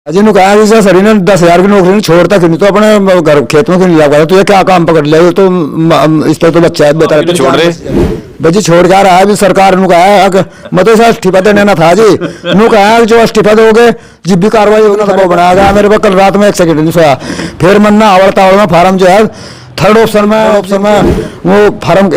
जिन्होंने कहा कि सर ने 10,000 की नौकरी छोड़ता क्यों नहीं, तो अपने घर खेत में क्यों नहीं लगा, तो ये क्या काम पकड़ लिया, तो इस पर तो बच्चा है बेटा छोड़ रहे बच्ची छोड़ के आ रहा है। अभी सरकार ने कहा मतलब सर इस्तीफा देने ना था जी, नु कहा जो इस्तीफा दोगे जिब भी कार्रवाई होगी ना तो बनाया गया। मेरे पास कल रात में 1 सेकंड नहीं सोया, फिर मन ना आवड़ता में फार्म जो है थर्ड ऑप्शन में वो फार्म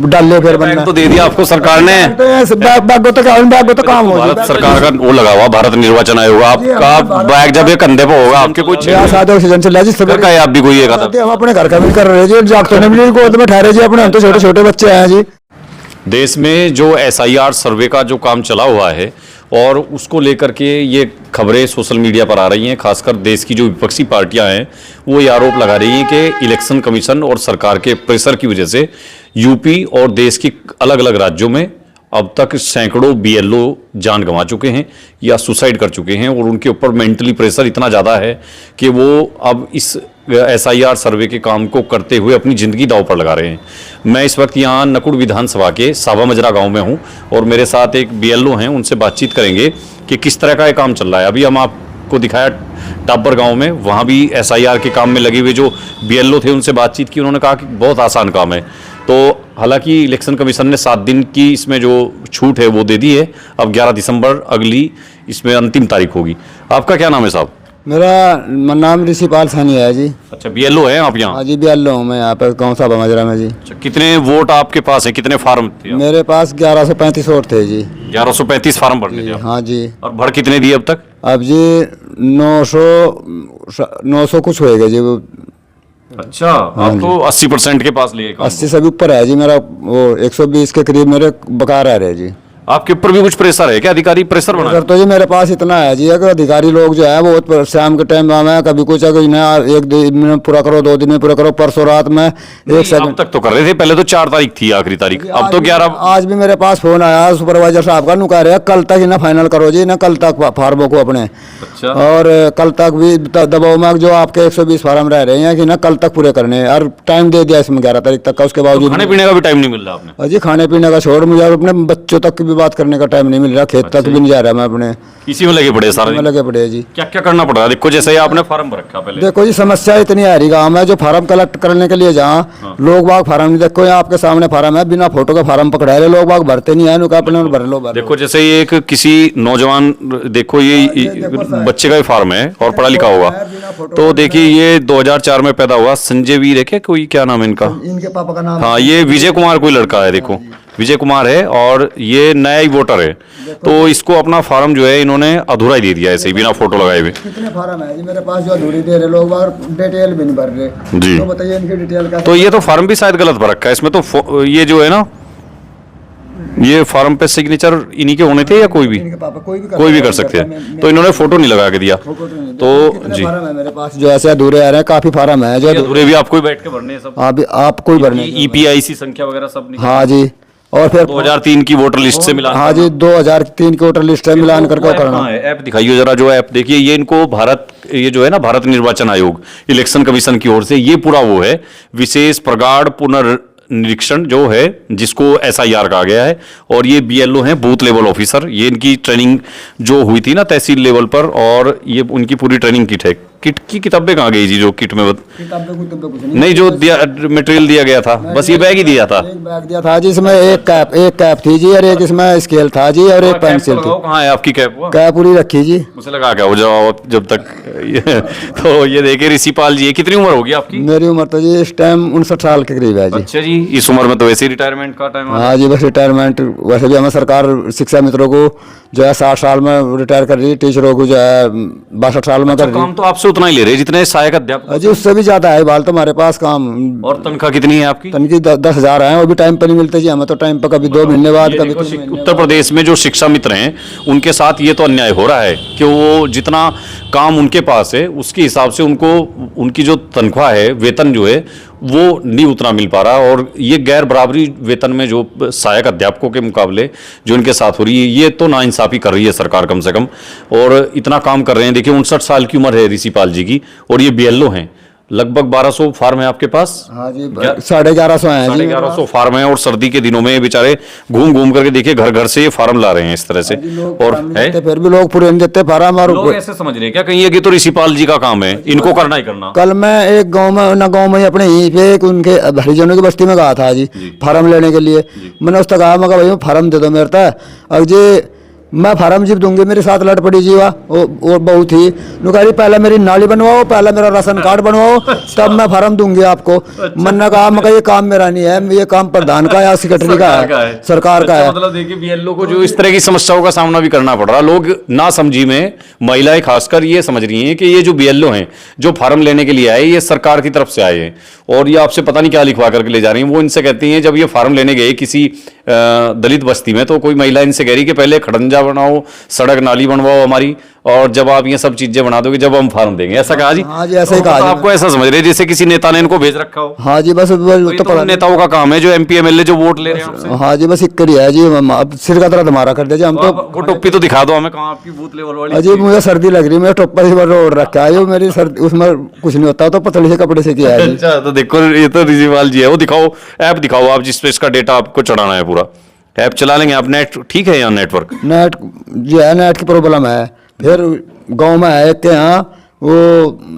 डाल ले, फिर बनना तो दे दिया आपको सरकार ने। बैग तो काम हो भारत सरकार का वो लगा हुआ भारत निर्वाचन आयोग, आपका बैग जब ये कंधे पे होगा आपके कुछ ऑक्सीजन चल रहा है जी, घर का है आप भी कोई एक हम अपने घर का भी कर रहे जी, जागतों ने भी गोद में ठहरे जी अपने, हम तो छोटे छोटे बच्चे हैं जी। देश में जो SIR सर्वे का जो काम चला हुआ है और उसको लेकर के ये खबरें सोशल मीडिया पर आ रही हैं, खासकर देश की जो विपक्षी पार्टियां हैं वो ये आरोप लगा रही हैं कि इलेक्शन कमीशन और सरकार के प्रेशर की वजह से यूपी और देश की अलग अलग राज्यों में अब तक सैकड़ों BLO जान गंवा चुके हैं या सुसाइड कर चुके हैं, और उनके ऊपर मेंटली प्रेशर इतना ज़्यादा है कि वो अब इस SIR सर्वे के काम को करते हुए अपनी ज़िंदगी दांव पर लगा रहे हैं। मैं इस वक्त यहाँ नकुड़ विधानसभा के सावा मजरा गांव में हूँ और मेरे साथ एक BLO हैं, उनसे बातचीत करेंगे कि किस तरह का ये काम चल रहा है। अभी हम आपको दिखाया टाबर गांव में, वहाँ भी SIR के काम में लगे हुए जो BLO थे उनसे बातचीत की, उन्होंने कहा कि बहुत आसान काम है। तो हालांकि इलेक्शन कमीशन ने 7 दिन की इसमें जो छूट है वो दे दी है, अब 11 दिसंबर अगली इसमें अंतिम तारीख होगी। आपका क्या नाम है साहब? मेरा नाम ऋषिपाल सानी है जी। अच्छा, BLO है आप यहाँ? हाँ जी BLO हूँ मैं यहाँ पर गाँव सावा मजरा में जी। अच्छा, कितने वोट आपके पास है, कितने फार्म थे? मेरे पास 1135 वोट थे जी। 1135 फार्म भरने थे आप? हाँ जी। और भर कितने दिए अब तक? अब जी 900 कुछ होएगा जी। अच्छा, आप तो 80% के पास लिए। 80 से भी ऊपर है जी मेरा, वो 120 के करीब मेरे बकार आ रहे जी। आपके ऊपर भी कुछ प्रेशर है क्या? अधिकारी प्रेशर बना? तो जी मेरे पास इतना है जी, अगर अधिकारी लोग जो है वो शाम के टाइम में कभी कुछ एक दिन में पूरा करो, 2 दिन में पूरा करो, परसों रात में 1 सेकंड तक तो कर रहे थे, पहले तो 4 तारीख थी आखिरी तारीख, अब तो 11। आज भी मेरे पास फोन आया सुपरवाइजर साहब का, कह रहे कल तक ही ना फाइनल करो जी, ना कल तक फार्मों को अपने। अच्छा। और कल तक भी दबाव में जो आपके 120 फार्म रह रहे हैं कि ना कल तक पूरे करने, और टाइम दे दिया इसमें 11 तारीख तक का, उसके बावजूद खाने पीने का भी टाइम नहीं मिल रहा आपने? जी खाने पीने का छोड़, मुझे अपने बच्चों तक की भी बात करने का टाइम नहीं मिल रहा, खेत तक भी नहीं जा रहा मैं अपने, इसी में लगे पड़े सारे, लगे पड़े जी। क्या क्या करना पड़ रहा है? देखो जैसे आपने फार्म भर रखा पहले, देखो जी समस्या इतनी आ रही गाँव में, जो फार्म कलेक्ट करने के लिए जहाँ लोग बाग फार्म नहीं, देखो यहाँ आपके सामने फार्म है, बिना फोटो का फार्म पकड़ा रहे लोग बाग, भरते नहीं है, अपने भर लो। देखो जैसे ये एक किसी नौजवान, देखो ये बच्चे का ही फार्म है और पढ़ा लिखा होगा, तो देखिए ये 2004 में पैदा हुआ संजय वीर है क्या, कोई क्या नाम है इनका? इनके पापा का नाम, हाँ ये विजय कुमार कोई लड़का है, देखो विजय कुमार है और ये नया ही वोटर है, तो इसको अपना फार्म जो है इन्होंने अधूरा ही दे दिया ऐसे ही बिना फोटो लगाए हुए। कितने फार्म है जी मेरे पास जो अधूरी दे रहे लोग, डिटेल भी नहीं भर रहे जी। तो बताइए इनकी डिटेल का। तो ये तो फार्म भी शायद गलत भर रखा है इसमें, तो ये जो है ना, ये फार्म पे सिग्नेचर इन्हीं के होने थे या कोई भी कर सकते हैं, तो इन्होंने फोटो नहीं लगा के दिया। तो जी मेरे पास जो ऐसे अधूरे आ रहे हैं, काफी फार्म है जो अधूरे भी आपको ही बैठ के भरने हैं सब? आप कोई भरने, EPIC संख्या वगैरह सब? हाँ जी। और फिर 2003 की वोटर लिस्ट से मिलान? हाँ जी 2003 की वोटर लिस्ट से मिलान करके करना है। ऐप दिखाइए जरा, जो ऐप देखिए, ये इनको ये जो है ना भारत निर्वाचन आयोग इलेक्शन कमीशन की ओर से ये पूरा वो है विशेष प्रगाढ़ पुनर्निरीक्षण जो है, जिसको SIR कहा गया है, और ये BLO हैं बूथ लेवल ऑफिसर, ये इनकी ट्रेनिंग जो हुई थी ना तहसील लेवल पर, और ये उनकी पूरी ट्रेनिंग किट है। किट की किताबें कहाँ गई जी, जो किट में नहीं जो मटेरियल दिया गया था, बस ये बैग ही दिया था? एक बैग दिया था जी, इसमें एक कैप थी जी, और एक इसमें स्केल था जी, और एक पेंसिल थी। कहाँ है आपकी कैप? कैप पूरी रखी जी, उसे लगा क्या हो जाओ जब तक तो ये देखिए ऋषिपाल जी, कितनी उम्र होगी आपकी? मेरी उम्र तो जी इस टाइम 59 साल के करीब है जी। अच्छा जी, इस उम्र में तो वैसे ही रिटायरमेंट का टाइम? हाँ जी बस रिटायरमेंट, वैसे भी हमें सरकार शिक्षा मित्रों को जो है 60 साल में रिटायर कर रही है, टीचरों को जो है 62 साल में कर रही है। काम तो आपसे उतना ही ले रहे हैं जितने सहायक अध्यापक? जी उससे भी ज्यादा है बाल, तो हमारे पास काम। और तनख्वाह कितनी है आपकी? तनख्वाह 10,000 है, वो भी टाइम पर नहीं मिलते जी हमें, तो टाइम पर कभी 2 महीने बाद, कभी 3 महीने। उत्तर प्रदेश में जो शिक्षा मित्र हैं उनके साथ ये तो अन्याय हो रहा है कि वो जितना काम उनके पास है उसके हिसाब से उनको उनकी जो तनख्वाह है, वेतन जो है वो नहीं उतना मिल पा रहा, और ये गैर बराबरी वेतन में जो सहायक अध्यापकों के मुकाबले जो इनके साथ हो रही है, ये तो नाइंसाफी कर रही है सरकार कम से कम। और इतना काम कर रहे हैं, देखिए 59 साल की उम्र है ऋषिपाल जी की, और ये BLO हैं। लगभग 1200 फार्म है आपके पास। हाँ जी 1150 है जी। 1150 फार्म है, और सर्दी के दिनों में ये बेचारे घूम घूम करके देखिए घर घर से ये फार्म ला रहे हैं इस तरह से। और है फिर भी लोग पूरे नहीं देते फार्म। और लोग ऐसे समझ रहे हैं क्या कहीं ये कि तो ऋषिपाल जी का काम है, इनको करना ही करना। कल मैं एक गांव में अपने यहीं पे एक उनके हरिजनों की बस्ती में गया था जी फार्म लेने के लिए। मैंने उससे कहा, मैं भाई फार्म दे दो मेरे तक। अब जी मैं फार्म जीप दूंगी, मेरे साथ लड़ पड़ी जी वहाँ और बहू थी। नुकारी पहले मेरी नाली बनवाओ, पहले मेरा राशन कार्ड बनवाओ, तब मैं फार्म दूंगी आपको। मैंने कहा, मैं ये काम मेरा नहीं है, ये काम प्रधान का या सेक्रेटरी का है, सरकार का है। मतलब देखिए बीएलओ को जो इस तरह की समस्याओं का सामना भी करना पड़ रहा। लोग ना समझी में महिलाएं खासकर ये समझ रही हैं कि ये जो बीएलओ हैं जो फार्म लेने के लिए आए, ये सरकार की तरफ से आए हैं और ये आपसे पता नहीं क्या लिखवा करके ले जा रही हैं। वो इनसे कहती हैं, जब ये फार्म लेने गए किसी दलित बस्ती में, तो कोई महिला इनसे कह रही कि पहले खड़ंजा बनाओ, सड़क नाली बनवाओ हमारी, और जब आप ये सब चीजें बना दोगे जब हम फार्म देंगे। ऐसा कहा जी? हाँ जी ऐसे ही कहा। आपको ऐसा समझ रहे जैसे किसी नेता ने इनको भेज रखा हो? हाँ जी बस तो पता नेताओं का काम है जो एमपी एमएलए जो वोट ले रहे हैं आपसे। हाँ जी बस एक ही है जी, सिर का दर्द हमारा कर दीजिए हम तो। वो टोपी तो दिखा दो हमें, कहाँ आपकी बूथ लेवल वाली? अजी मुझे सर्दी लग रही है, मैं टोपा ही ओढ़ रखा है, मेरी सर्दी उसमें कुछ नहीं होता, तो पतले से कपड़े से किया है। अच्छा तो देखो ये तो ऋषिपाल जी है। वो दिखाओ ऐप दिखाओ आप जिसपे इसका डेटा आपको चढ़ाना है, पूरा ऐप चला लेंगे आप। नेट ठीक है यहाँ? नेटवर्क नेट जो है नेट की प्रॉब्लम है। फिर गांव में है एक के यहाँ वो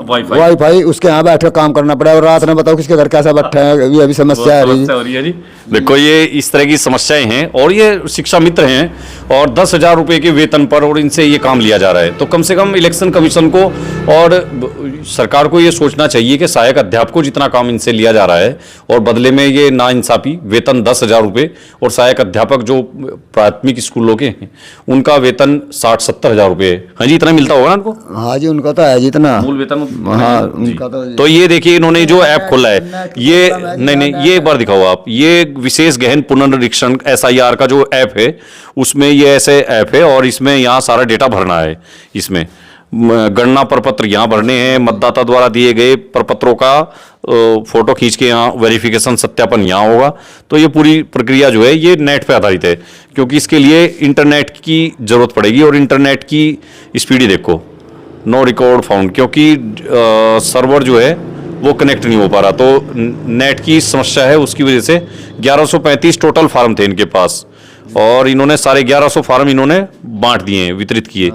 वाईफाई, उसके यहाँ बैठ कर काम करना पड़ा। और रात में बताओ किसके घर कैसा बैठा है, ये अभी समस्या है जी। देखो ये इस तरह की समस्याएं हैं, और ये शिक्षा मित्र हैं और 10,000 रुपए के वेतन पर, और इनसे ये काम लिया जा रहा है। तो कम से कम इलेक्शन कमीशन को और सरकार को ये सोचना चाहिए कि सहायक अध्यापकों जितना काम इनसे लिया जा रहा है और बदले में ये नाइंसाफी वेतन 10,000 रुपये, और सहायक अध्यापक जो प्राथमिक स्कूलों के हैं उनका वेतन 60-70 हजार रुपये। हाँ जी इतना मिलता होगा ना उनको? हाँ जी उनका तो है जितना मूल वेतन। हाँ उनका तो ये देखिए इन्होंने जो ऐप खोला है, ये नहीं ये एक बार दिखाओ आप। ये विशेष गहन पुनर्निरीक्षण SIR का जो ऐप है, उसमें ये ऐसे ऐप है और इसमें यहाँ सारा डेटा भरना है। इसमें गणना प्रपत्र यहाँ भरने हैं, मतदाता द्वारा दिए गए प्रपत्रों का फोटो खींच के यहाँ वेरिफिकेशन सत्यापन यहाँ होगा। तो ये पूरी प्रक्रिया जो है ये नेट पे आधारित है, क्योंकि इसके लिए इंटरनेट की जरूरत पड़ेगी। और इंटरनेट की स्पीड देखो, नो रिकॉर्ड फाउंड, क्योंकि सर्वर जो है वो कनेक्ट नहीं हो पा रहा। तो नेट की समस्या है, उसकी वजह से 1135 टोटल फार्म थे इनके पास, और इन्होंने सारे 1100 फार्म इन्होंने बांट दिए हैं, वितरित किए,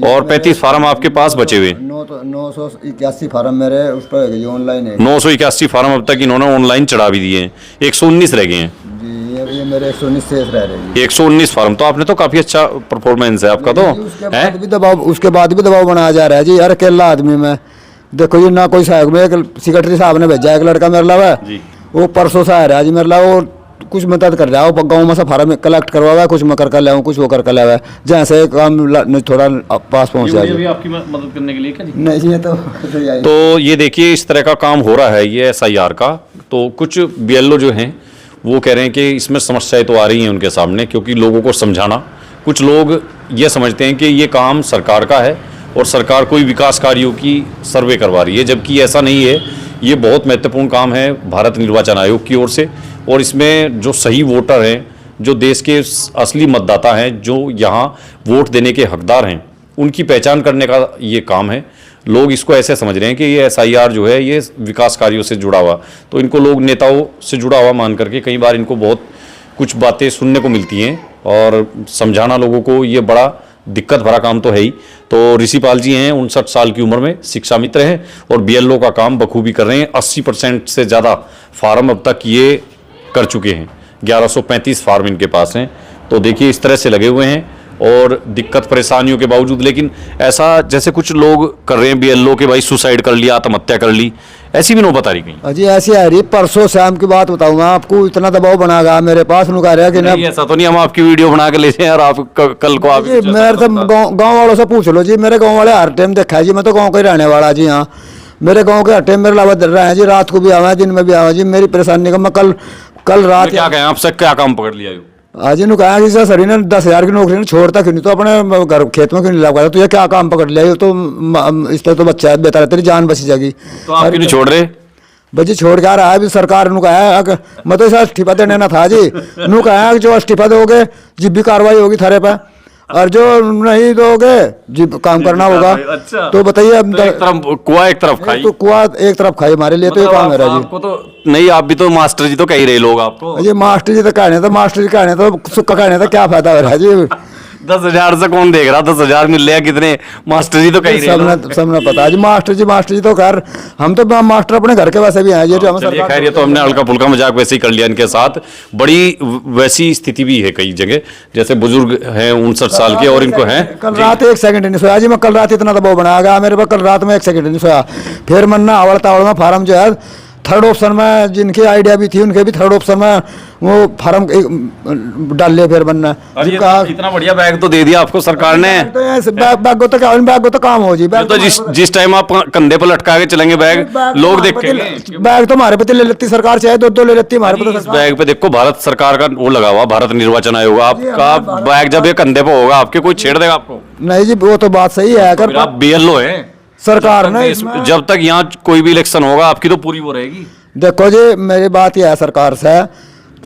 और 35 फार्म आपके पास बचे हुए। 981 फार्म मेरे उस पर ऑनलाइन है। 981 फार्म अब तक इन्होंने ऑनलाइन चढ़ा भी दिए हैं, 119 रह गए हैं। ये मेरे 119 शेष रह रहे हैं। 119 फार्म, तो आपने तो काफी अच्छा परफॉर्मेंस है आपका। तो उसके बाद भी दबाव बनाया जा रहा है जी। यार अकेला आदमी में देखो जी, ना कोई सहायक में, एक सेक्रेटरी साहब ने भेजा एक लड़का मेरे लावा, वो परसों से आ रहा है जी मेरे लावा, कुछ मदद कर रहा है। वो गाँव में से फार्म कलेक्ट करवा हुआ है, कुछ मैं कर ले कुछ वो कर लाया है, जैसे काम थोड़ा पास पहुंचा है। आपकी मदद करने के लिए क्या नहीं ये तो ये देखिए इस तरह का काम हो रहा है ये SIR का। तो कुछ BLO जो हैं वो कह रहे हैं कि इसमें समस्याएं तो आ रही हैं उनके सामने, क्योंकि लोगों को समझाना, कुछ लोग ये समझते हैं कि ये काम सरकार का है और सरकार कोई विकास कार्यों की सर्वे करवा रही है, जबकि ऐसा नहीं है। ये बहुत महत्वपूर्ण काम है भारत निर्वाचन आयोग की ओर से, और इसमें जो सही वोटर हैं, जो देश के असली मतदाता हैं, जो यहाँ वोट देने के हकदार हैं, उनकी पहचान करने का ये काम है। लोग इसको ऐसे समझ रहे हैं कि ये SIR जो है ये विकास कार्यों से जुड़ा हुआ, तो इनको लोग नेताओं से जुड़ा हुआ मान करके कई बार इनको बहुत कुछ बातें सुनने को मिलती हैं, और समझाना लोगों को ये बड़ा दिक्कत भरा काम तो है ही। तो ऋषिपाल जी हैं 59 साल की उम्र में, शिक्षा मित्र हैं और BLO का काम बखूबी कर रहे हैं। 80% से ज़्यादा फार्म अब तक ये कर चुके हैं, 1135 फार्म इनके पास हैं। तो देखिए इस तरह से लगे हुए हैं और दिक्कत परेशानियों के बावजूद, लेकिन ऐसा जैसे कुछ लोग कर रहे हैं BLO के भाई सुसाइड कर लिया, आत्महत्या कर ली, ऐसी भी नौबत आ रही कहीं? अजी ऐसी आ रही। परसों शाम की बात बताऊंगा आपको, इतना दबाव बनागा मेरे पास, उन्होंने कहा कि नहीं ऐसा तो नहीं हम आपकी वीडियो बना के ले जाए और आप कल को आप मेरे से गाँव वालों से पूछ लो जी। मेरे गाँव वाले हर टाइम देखा है जी, मैं तो गाँव का ही रहने वाला जी। हाँ मेरे गाँव के हर टाइम मेरे अलावा रहे हैं जी, रात को भी आवा दिन में भी आवा जी। मेरी परेशानी का मैं कल रात क्या कहें आपसे, क्या काम पकड़ लिया? आज इन कहा कि सर ने 10,000 की नौकरी छोड़ता क्यों नहीं, तो अपने घर खेत में क्यों नहीं लगा, तो ये क्या काम पकड़ लिया? तो इस तरह तो बच्चा है, बेहतर है तेरी जान बची जाएगी। तो आप क्यों नहीं छोड़ रहे? बच्चे छोड़ के आ रहा है। अभी सरकार ने कहा, मैं तो इस्तीफा देने ना था जी, नु कहा कि जो इस्तीफा दोगे जिब्बी कार्रवाई होगी थारे पे। और जो नहीं दोगे जी काम करना होगा। अच्छा। तो बताइए अब तो एक तरफ कुआं एक तरफ खाई, तो कुआं एक तरफ खाई हमारे लिए, तो ये मतलब काम है जी। आपको तो नहीं, आप भी तो मास्टर जी तो कह ही रहे लोग आपको। ये मास्टर जी तो कहने तो मास्टर जी कहने तो सुक्का कहने तो क्या फायदा हो रहा है जी। 10,000 से कौन देख रहा, 10,000 मिल रहा कितने, मास्टर जी तो कह ही रहे लोग। सबने पता है जी मास्टर जी तो खैर हम तो मास्टर अपने घर के वैसे भी हैं ये जो हम चलिए सरकार खैर, ये तो हमने हल्का फुल्का मजाक वैसे ही कर लिया इनके साथ। बड़ी वैसी स्थिति भी है कई जगह, जैसे बुजुर्ग हैं 59 साल के और इनको हैं। कल रात 1 सेकंड नहीं सोया जी मैं, कल रात इतना दबाव बना गया मेरे पर, कल रात में 1 सेकंड नहीं सोया। फिर मन ना आवड़ता में फार्म जो है थर्ड ऑप्शन में जिनकी आइडिया भी थी उनके भी थर्ड ऑप्शन में वो फार्म डाल लिया। फिर बनना और ये तो इतना बढ़िया बैग तो दे दिया आपको सरकार ने। बैग को तो क्या, बैग को तो काम हो जी। ये तो जिस टाइम आप कंधे पर लटका के चलेंगे बैग, लोग देखेंगे। बैग तो हमारे पे ले लेती सरकार, चाहे दो ले लेती हमारे पे। इस बैग पे देखो भारत सरकार का वो लगा हुआ, भारत निर्वाचन आयोग, आपका बैग जब ये कंधे पे होगा आपके, कोई छेड़ देगा आपको? नहीं जी वो तो बात सही है। अगर आप BLO है सरकार ने जब तक यहाँ कोई भी इलेक्शन होगा आपकी तो पूरी वो रहेगी। देखो जी मेरी बात यह है सरकार से,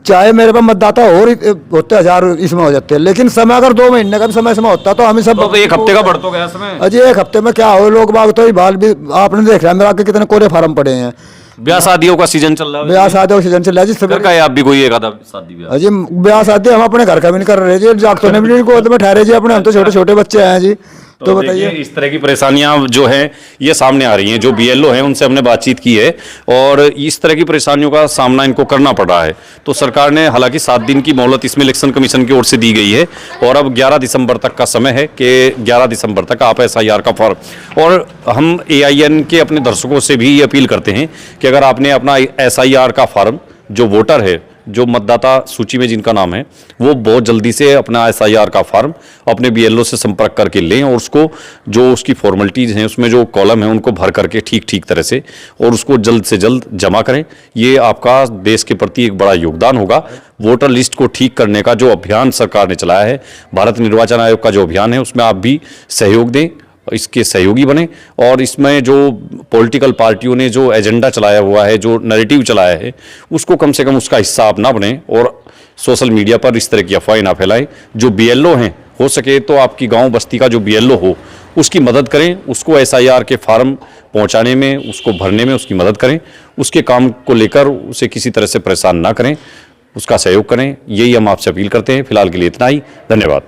चाहे मेरे पे मतदाता और होते 1000 इसमें हो जाते हैं, लेकिन समय अगर 2 महीने का भी समय इसमें होता तो हम सब तो 1 हफ्ते का बढ़ तो गया समय। अजी 1 हफ्ते में क्या हो, लोग बाग तो बाल भी आपने देख रहा है, मेरे आगे कितने कोरे फार्म पड़े हैं। ब्याह शादियों का सीजन चल रहा है, ब्याह शादियों का सीजन चल रहा है जी। घर का है आप भी कोई एक आधा शादी ब्याह? अजी ब्याह शादी हम अपने घर का भी नहीं कर रहे जी, जागतों ने भी गोद में ठहरे जी अपने, हम तो छोटे छोटे बच्चे हैं जी। तो बताइए इस तरह की परेशानियां जो हैं ये सामने आ रही हैं। जो BLO हैं उनसे हमने बातचीत की है और इस तरह की परेशानियों का सामना इनको करना पड़ रहा है। तो सरकार ने हालांकि 7 दिन की मोहलत इसमें इलेक्शन कमीशन की ओर से दी गई है और अब 11 दिसंबर तक का समय है कि 11 दिसंबर तक आप SIR का फॉर्म, और हम AIN के अपने दर्शकों से भी ये अपील करते हैं कि अगर आपने अपना SIR का फॉर्म, जो वोटर है, जो मतदाता सूची में जिनका नाम है, वो बहुत जल्दी से अपना SIR का फॉर्म अपने BLO से संपर्क करके लें और उसको जो उसकी फॉर्मेलिटीज़ हैं उसमें जो कॉलम है उनको भर करके ठीक तरह से और उसको जल्द से जल्द जमा करें। ये आपका देश के प्रति एक बड़ा योगदान होगा। वोटर लिस्ट को ठीक करने का जो अभियान सरकार ने चलाया है, भारत निर्वाचन आयोग का जो अभियान है, उसमें आप भी सहयोग दें, इसके सहयोगी बने और इसमें जो पॉलिटिकल पार्टियों ने जो एजेंडा चलाया हुआ है, जो नैरेटिव चलाया है, उसको कम से कम उसका हिस्सा आप ना बने और सोशल मीडिया पर इस तरह की अफवाहें ना फैलाएं। जो BLO हैं, हो सके तो आपकी गांव बस्ती का जो BLO हो उसकी मदद करें, उसको SIR के फार्म पहुंचाने में, उसको भरने में उसकी मदद करें, उसके काम को लेकर उसे किसी तरह से परेशान ना करें, उसका सहयोग करें। यही हम आपसे अपील करते हैं। फिलहाल के लिए इतना ही, धन्यवाद।